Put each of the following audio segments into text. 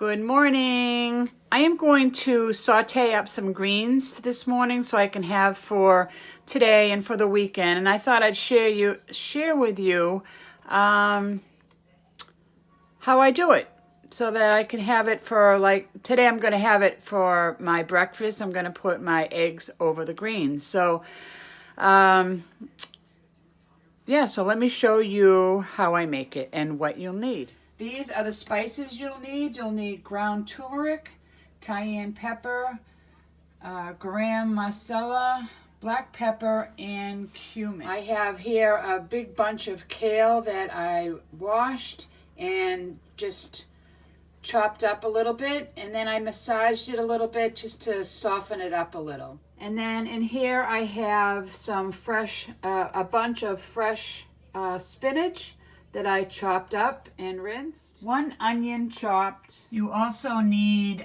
Good morning. I am going to saute up some greens this morning so I can have for today and for the weekend. And I thought I'd share with you how I do it so that I can have it for, like, today I'm going to have it for my breakfast. I'm going to put my eggs over the greens. So yeah, so let me show you how I make it and what you'll need. These are the spices you'll need. You'll need ground turmeric, cayenne pepper, garam masala, black pepper, and cumin. I have here a big bunch of kale that I washed and just chopped up a little bit, and then I massaged it a little bit just to soften it up a little. And then in here I have some fresh, a bunch of fresh spinach that I chopped up and rinsed. 1 onion chopped. You also need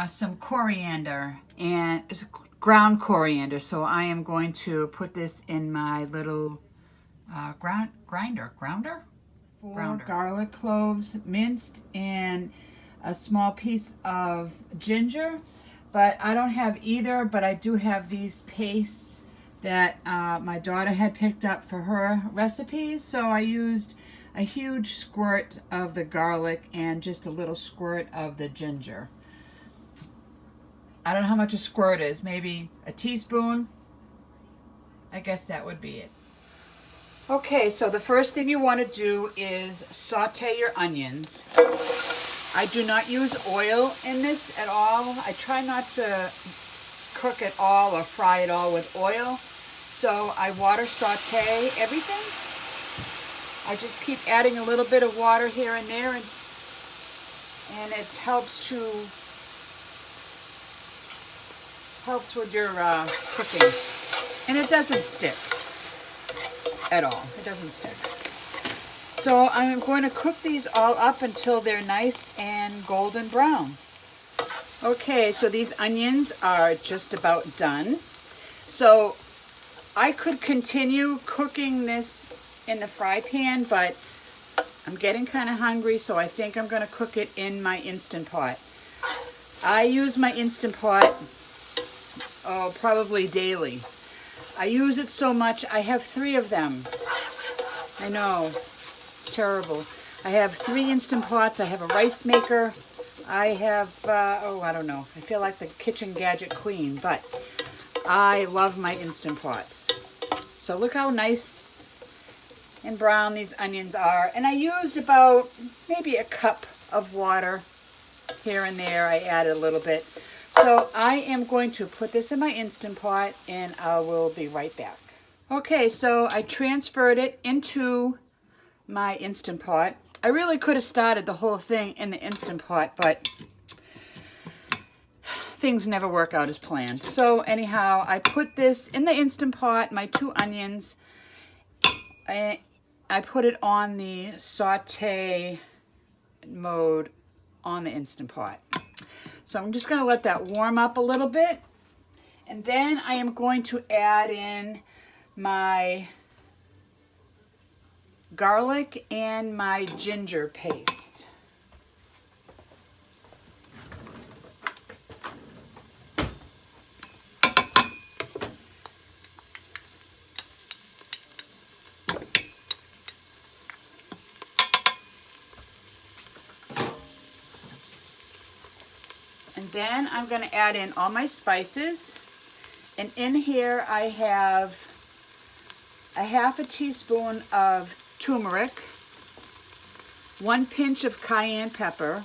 some coriander, and it's ground coriander. So I am going to put this in my little grounder. 4 garlic cloves minced, and a small piece of ginger. But I don't have either, but I do have these pastes that my daughter had picked up for her recipes. So I used a huge squirt of the garlic and just a little squirt of the ginger. I don't know how much a squirt is, maybe a teaspoon. I guess that would be it. Okay, so the first thing you want to do is saute your onions. I do not use oil in this at all. I try not to cook it all or fry it all with oil. So I water saute everything. I just keep adding a little bit of water here and there, and it helps with your cooking. And it doesn't stick at all. It doesn't stick. So I'm going to cook these all up until they're nice and golden brown. Okay, so these onions are just about done. So I could continue cooking this in the fry pan, but I'm getting kind of hungry, so I think I'm going to cook it in my Instant Pot. I use my Instant Pot probably daily. I use it so much. I have 3 of them. I know, it's terrible. I have 3 Instant Pots. I have a rice maker. I have, I don't know. I feel like the kitchen gadget queen, but I love my Instant Pots. So look how nice and brown these onions are. And I used about maybe a cup of water here and there. I added a little bit. So I am going to put this in my Instant Pot, and I will be right back. Okay, so I transferred it into my Instant Pot. I really could have started the whole thing in the Instant Pot, but things never work out as planned. So anyhow, I put this in the Instant Pot, my 2 onions. I put it on the saute mode on the Instant Pot. So I'm just going to let that warm up a little bit. And then I am going to add in my garlic and my ginger paste. And then I'm going to add in all my spices. And in here I have a half a teaspoon of turmeric, 1 pinch of cayenne pepper,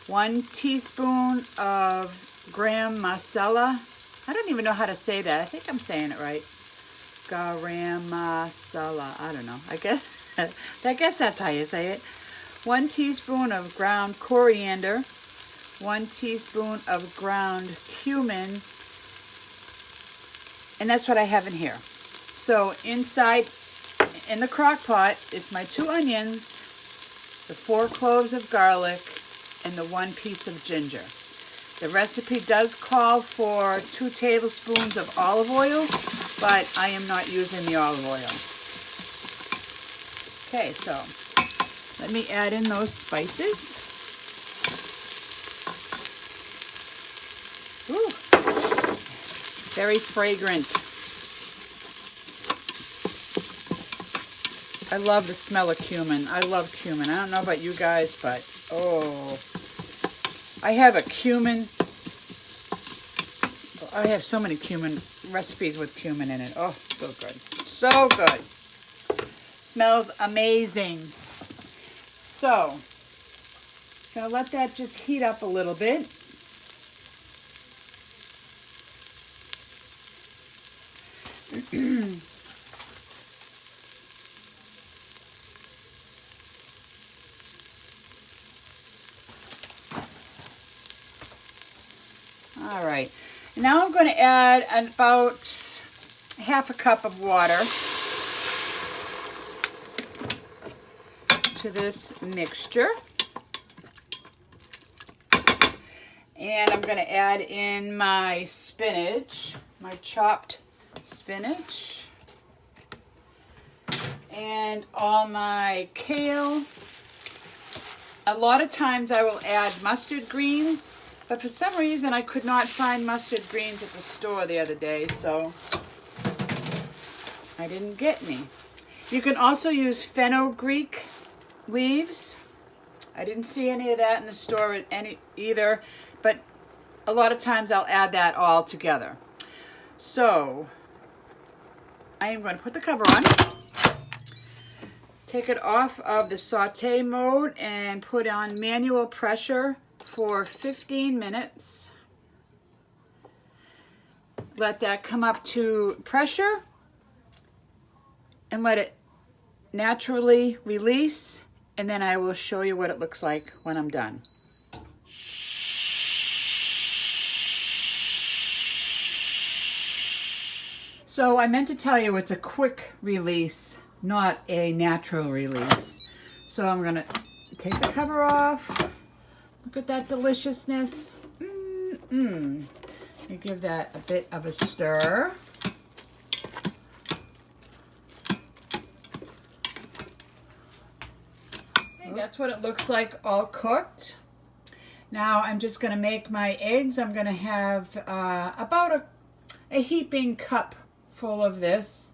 1 teaspoon of garam masala. I don't even know how to say that. I think I'm saying it right. Garam masala. I don't know. I guess that's how you say it. 1 teaspoon of ground coriander, 1 teaspoon of ground cumin, and that's what I have in here. So inside, in the crock pot, it's my 2 onions, the 4 cloves of garlic, and the 1 piece of ginger. The recipe does call for 2 tablespoons of olive oil, but I am not using the olive oil. Okay, so let me add in those spices. Very fragrant. I love the smell of cumin. I love cumin. I don't know about you guys, but oh, I have so many cumin recipes with cumin in it. Oh, so good. So good. Smells amazing. So, gonna let that just heat up a little bit. All right, now I'm going to add about half a cup of water to this mixture. And I'm going to add in my spinach, my chopped spinach, and all my kale. A lot of times I will add mustard greens, but for some reason I could not find mustard greens at the store the other day, so I didn't get any. You can also use fenugreek leaves. I didn't see any of that in the store either, but a lot of times I'll add that all together. So I am going to put the cover on, take it off of the saute mode, and put on manual pressure for 15 minutes. Let that come up to pressure and let it naturally release, and then I will show you what it looks like when I'm done. So I meant to tell you it's a quick release, not a natural release. So I'm gonna take the cover off. Look at that deliciousness. Let me give that a bit of a stir. Okay, that's what it looks like all cooked. Now I'm just gonna make my eggs. I'm gonna have about a heaping cup full of this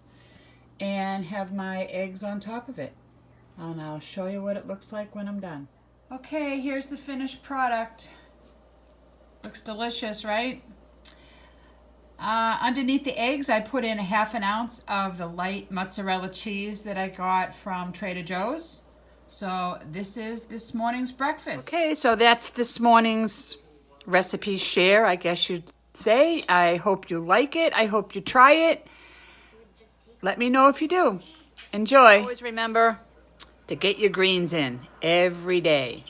and have my eggs on top of it. And I'll show you what it looks like when I'm done. Okay, here's the finished product. Looks delicious, right? Underneath the eggs, I put in 1/2 ounce of the light mozzarella cheese that I got from Trader Joe's. So this is this morning's breakfast. Okay, so that's this morning's recipe share, I guess you'd say. I hope you like it. I hope you try it. Let me know if you do. Enjoy. Always remember to get your greens in every day.